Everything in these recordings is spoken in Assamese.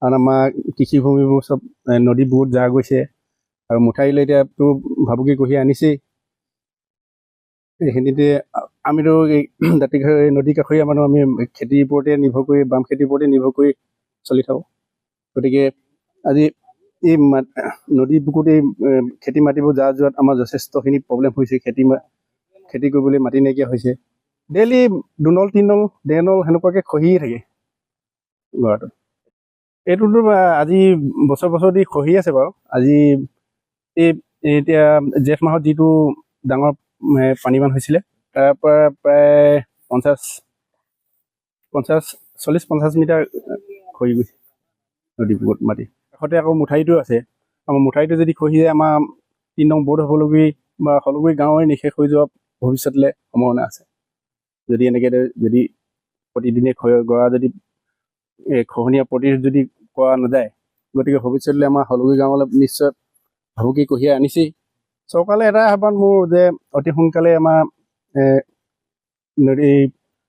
কাৰণ আমাৰ কৃষিভূমিবোৰ চব নদী বহুত যা গৈছে আৰু মুঠাৰিলৈ এতিয়াতো ভাবুকি কঢ়িয়াই আনিছেই। এইখিনিতে আমিতো এই নদী কাষৰীয়া মানুহ, আমি খেতিৰ ওপৰতে নিৰ্ভৰ কৰি, বাম খেতিৰ ওপৰতে নিৰ্ভৰ কৰি চলি থাকোঁ। গতিকে আজি এই নদী বুকুত এই খেতি মাটিবোৰ যা যোৱাত আমাৰ যথেষ্টখিনি প্ৰব্লেম হৈছে। খেতি কৰিবলৈ মাটি নাইকিয়া হৈছে। ডেইলি 2 নল 3 নল 1.5 নল সেনেকুৱাকৈ খহিয়ে থাকে গৰাটো। এইটোতো আজি বছৰ দি খহি আছে বাৰু। আজি এতিয়া জেঠ মাহত যিটো ডাঙৰ পানীবান হৈছিলে, তাৰ পৰা প্ৰায় 40-50 মিটাৰ খহি গৈছে নদী বুকুত মাটি। কাষতে আকৌ মুঠাৰিটো আছে। আমাৰ মুঠাৰিটো যদি খহি যায়, আমাৰ 3 নং বৰ্ড হ'বলগী বা সকলোগুৰি গাঁৱৰে নিশেষ হৈ যোৱা ভৱিষ্যতলৈ সম্ভাৱনা আছে। যদি এনেকৈ যদি প্ৰতিদিনে গৰা যদি খহনীয়া প্ৰতিৰোধ যদি কৰা নাযায়, গতিকে ভৱিষ্যতলৈ আমাৰ সকলোগুৰি গাঁৱলৈ নিশ্চয় ভাবুকি কঢ়িয়াই আনিছেই। চৰকাৰলৈ এটা আহ্বান মোৰ যে অতি সোনকালে আমাৰ নদী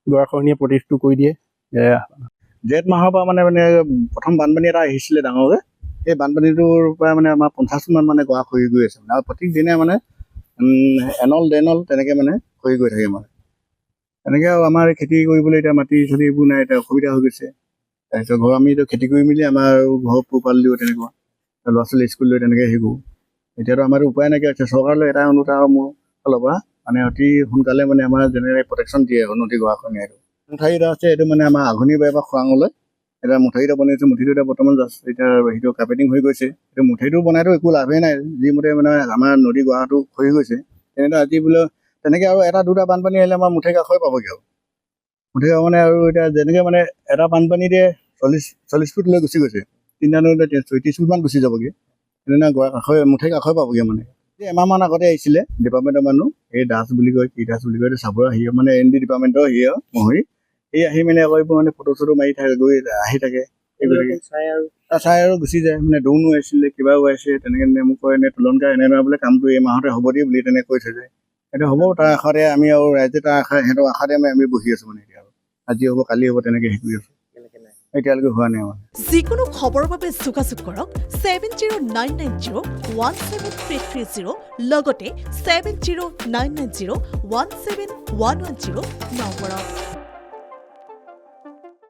গৰাখহনীয়া প্ৰতিৰোধটো কৰি দিয়ে। জেঠ মাহৰ পৰা মানে প্ৰথম বানপানী এটা আহিছিলে ডাঙৰকৈ। সেই বানপানীটোৰ পৰা মানে আমাৰ 50 মান মানে গৰা খহি গৈ আছে আৰু প্ৰত্যেক দিনে মানে 1 নল 1.5 নল তেনেকৈ মানে খহি গৈ থাকে মানে। তেনেকৈ আৰু আমাৰ খেতি কৰিবলৈ এতিয়া মাটি চাটি এইবোৰ নাই, এতিয়া অসুবিধা হৈ গৈছে। তাৰপিছত আমিতো খেতি কৰি মেলি আমাৰ ঘৰ পোহপাল দিওঁ, তেনেকুৱা ল'ৰা ছোৱালী স্কুল লৈ তেনেকৈ হেৰি কৰোঁ। এতিয়াতো আমাৰো উপায় নাইকিয়া হৈছে। চৰকাৰলৈ এটা অনুৰোধ আৰু মোৰ ফালৰ পৰা মানে অতি সোনকালে মানে আমাৰ যেনেকৈ প্ৰটেকশ্যন দিয়ে নদী গৰাখহনীয়া। এইটো মুঠাৰি এটা আছে, এইটো মানে আমাৰ আঘোণি বাৰীৰ পৰা খৰাঙলৈ এটা মুঠাৰি এটা বনাইছে। মুঠিটো এতিয়া বৰ্তমান এতিয়া সেইটো কাৰ্পেটিং হৈ গৈছে। এইটো মুঠাৰিটো বনাইতো একো লাভেই নাই, যিমতে মানে আমাৰ নদী গৰাটো খহি গৈছে। তেনেকৈ আজি বোলে তেনেকৈ আৰু 1-2টা বানপানী আহিলে আমাৰ মুঠাৰি কাষই পাবগৈ আৰু মুঠাৰি মানে। আৰু এতিয়া যেনেকৈ মানে এটা বানপানীতে 40 ফুট লৈ গুচি গৈছে, 3টা নদীতে 30 ফুটমান গুচি যাবগৈ। তেনেকৈ গৰা কাষৈ মুঠাৰি কাষই পাবগৈ মানে। এমাহমান আগতে আহিছিলে ডিপাৰ্টমেণ্টৰ মানুহ, এই দাস বুলি কয়, কি দাস বুলি কয়, চাবৰ আহি মানে ND ডিপাৰ্টমেণ্টৰ মহৰি এই আহি মানে আকৌ এইবোৰ মানে ফটো চটো মাৰি থাকে, গৈ আহি থাকে, চাই আৰু গুচি যায়। মানে ড্ৰোনো আহিছিলে, কিবাও আহিছে, তেনেকৈ মোক কয় এনে তুলনকা এনেদৰে বোলে কামটো এই মাহতে হ'ব দিয়ে বুলি তেনেকৈ কৈ থৈ যায়। সেইটো হ'ব, তাৰ আশাতে আমি আৰু ৰাইজে তাৰ সিহঁতৰ আশাতে আমি বহি আছোঁ মানে। এতিয়া আজি হ'ব কালি হ'ব তেনেকৈ হেৰি কৰি আছোঁ, এতিয়ালৈকে হোৱা নাই মানে। যিকোনো খবৰৰ বাবে যোগাযোগ কৰক 7099017330 লগতে 7099017110 নম্বৰত।